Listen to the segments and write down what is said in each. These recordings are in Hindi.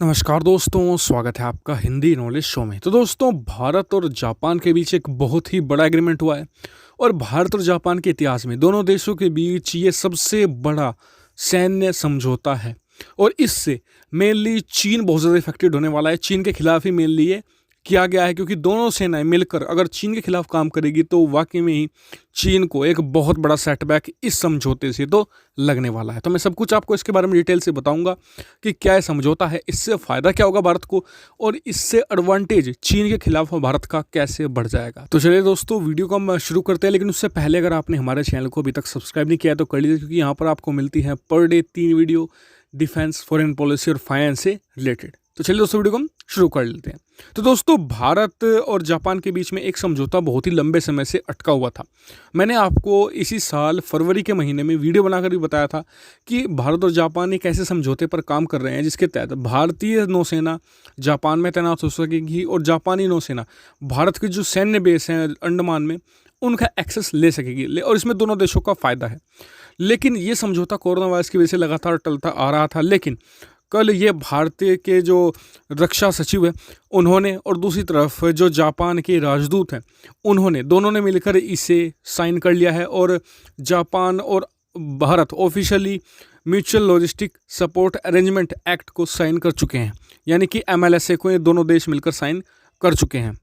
नमस्कार दोस्तों, स्वागत है आपका हिंदी नॉलेज शो में। तो दोस्तों, भारत और जापान के बीच एक बहुत ही बड़ा एग्रीमेंट हुआ है और भारत और जापान के इतिहास में दोनों देशों के बीच ये सबसे बड़ा सैन्य समझौता है। और इससे मेनली चीन बहुत ज़्यादा इफेक्टेड होने वाला है। चीन के खिलाफ ही मेनली ये किया गया है, क्योंकि दोनों सेनाएं मिलकर अगर चीन के खिलाफ काम करेगी तो वाकई में ही चीन को एक बहुत बड़ा सेटबैक इस समझौते से तो लगने वाला है। तो मैं सब कुछ आपको इसके बारे में डिटेल से बताऊंगा कि क्या ये समझौता है, इससे फ़ायदा क्या होगा भारत को और इससे एडवांटेज चीन के खिलाफ भारत का कैसे बढ़ जाएगा। तो चलिए दोस्तों, वीडियो को हम शुरू करते हैं। लेकिन उससे पहले अगर आपने हमारे चैनल को अभी तक सब्सक्राइब नहीं किया है तो कर लीजिए, क्योंकि यहाँ पर आपको मिलती है per day 3 video defence, foreign policy और फाइनेंस से रिलेटेड। तो चलिए दोस्तों, वीडियो को हम शुरू कर लेते हैं। तो दोस्तों, भारत और जापान के बीच में एक समझौता बहुत ही लंबे समय से अटका हुआ था। मैंने आपको इसी साल फरवरी के महीने में वीडियो बनाकर भी बताया था कि भारत और जापान एक ऐसे समझौते पर काम कर रहे हैं जिसके तहत भारतीय नौसेना जापान में तैनात हो सकेगी और जापानी नौसेना भारत के जो सैन्य बेस हैं अंडमान में उनका एक्सेस ले सकेगी, और इसमें दोनों देशों का फ़ायदा है। लेकिन ये समझौता कोरोना वायरस की वजह से लगातार टलता आ रहा था। लेकिन कल ये भारतीय के जो रक्षा सचिव हैं उन्होंने और दूसरी तरफ जो जापान के राजदूत हैं उन्होंने दोनों ने मिलकर इसे साइन कर लिया है और जापान और Bharat officially mutual logistic support arrangement act को साइन कर चुके हैं, यानी कि MLSA को ये दोनों देश मिलकर साइन कर चुके हैं।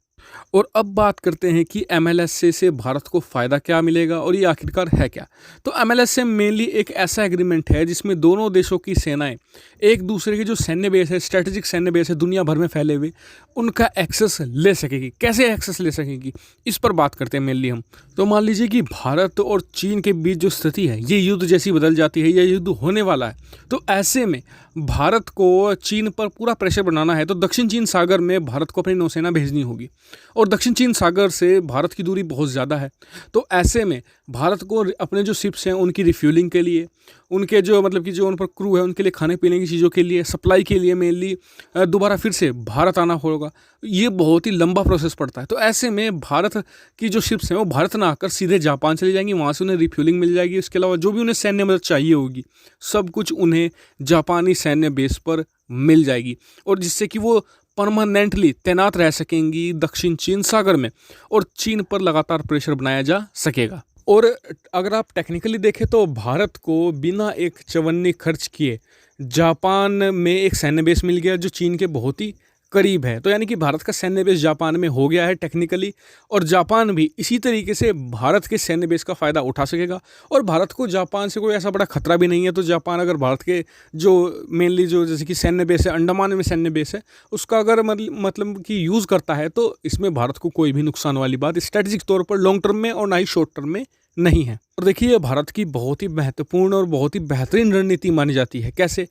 और अब बात करते हैं कि MLSA से भारत को फ़ायदा क्या मिलेगा और ये आखिरकार है क्या। तो MLSA मेनली एक ऐसा एग्रीमेंट है जिसमें दोनों देशों की सेनाएं एक दूसरे के जो सैन्य बेस है, स्ट्रेटेजिक सैन्य बेस है दुनिया भर में फैले हुए, उनका एक्सेस ले सकेगी। कैसे एक्सेस ले सकेगी, इस पर बात करते हैं मेनली हम। तो मान लीजिए कि भारत और चीन के बीच जो स्थिति है ये युद्ध जैसी बदल जाती है, यह युद्ध होने वाला है। तो ऐसे में भारत को चीन पर पूरा प्रेशर बनाना है तो दक्षिण चीन सागर में भारत को अपनी नौसेना भेजनी होगी, और दक्षिण चीन सागर से भारत की दूरी बहुत ज़्यादा है। तो ऐसे में भारत को अपने जो शिप्स हैं उनकी रिफ्यूलिंग के लिए, उनके जो मतलब कि जो उन पर क्रू है उनके लिए खाने पीने की चीज़ों के लिए, सप्लाई के लिए मेनली दोबारा फिर से भारत आना होगा। ये बहुत ही लंबा प्रोसेस पड़ता है। तो ऐसे में भारत की जो शिप्स हैं वो भारत ना आकर सीधे जापान चली जाएंगी, वहाँ से उन्हें रिफ्यूलिंग मिल जाएगी। इसके अलावा जो भी उन्हें सैन्य मदद चाहिए होगी सब कुछ उन्हें जापानी सैन्य बेस पर मिल जाएगी, और जिससे कि वो परमानेंटली तैनात रह सकेंगी दक्षिण चीन सागर में और चीन पर लगातार प्रेशर बनाया जा सकेगा। और अगर आप टेक्निकली देखें तो भारत को बिना एक चवन्नी खर्च किए जापान में एक सैन्य बेस मिल गया जो चीन के बहुत ही करीब है। तो यानी कि भारत का सैन्य बेस जापान में हो गया है टेक्निकली, और जापान भी इसी तरीके से भारत के सैन्य बेस का फ़ायदा उठा सकेगा। और भारत को जापान से कोई ऐसा बड़ा खतरा भी नहीं है। तो जापान अगर भारत के जो मेनली जो जैसे कि सैन्य बेस है, अंडमान में सैन्य बेस है, उसका अगर मतलब कि यूज़ करता है तो इसमें भारत को कोई भी नुकसान वाली बात स्ट्रेटजिक तौर पर लॉन्ग टर्म में और ना ही शॉर्ट टर्म में नहीं है। और देखिए, भारत की बहुत ही महत्वपूर्ण और बहुत ही बेहतरीन रणनीति मानी जाती है। कैसे?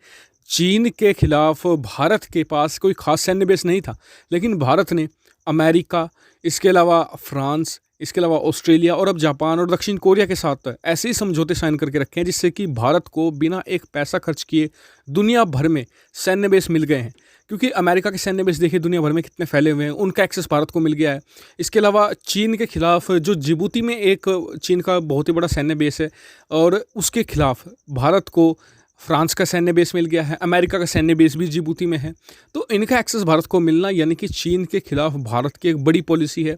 चीन के खिलाफ भारत के पास कोई खास सैन्य बेस नहीं था, लेकिन भारत ने अमेरिका, इसके अलावा फ्रांस, इसके अलावा ऑस्ट्रेलिया और अब जापान और दक्षिण कोरिया के साथ ऐसे ही समझौते साइन करके रखे हैं जिससे कि भारत को बिना एक पैसा खर्च किए दुनिया भर में सैन्य बेस मिल गए हैं। क्योंकि अमेरिका के सैन्य बेस देखिए दुनिया भर में कितने फैले हुए हैं, उनका एक्सेस भारत को मिल गया है। इसके अलावा चीन के खिलाफ जो जिबूती में एक चीन का बहुत ही बड़ा सैन्य बेस है, और उसके खिलाफ भारत को फ्रांस का सैन्य बेस मिल गया है, अमेरिका का सैन्य बेस भी जिबूती में है। तो इनका एक्सेस भारत को मिलना यानी कि चीन के खिलाफ भारत की एक बड़ी पॉलिसी है।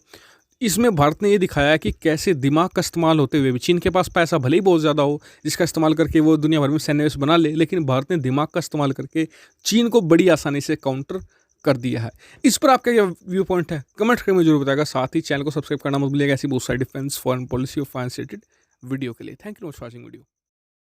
इसमें भारत ने ये दिखाया है कि कैसे दिमाग का इस्तेमाल होते हुए भी, चीन के पास पैसा भले ही बहुत ज़्यादा हो जिसका इस्तेमाल करके वो दुनिया भर में सैन्य बेस बना ले, लेकिन भारत ने दिमाग का इस्तेमाल करके चीन को बड़ी आसानी से काउंटर कर दिया है। इस पर आपका क्या व्यू पॉइंट है, कमेंट करके मुझे जरूर बताएगा। साथ ही चैनल को सब्सक्राइब करना मत भूलिएगा ऐसी बहुत सारी डिफेंस, फॉरेन पॉलिसी और फाइनेंस रिलेटेड वीडियो के लिए। Thank you for watching video.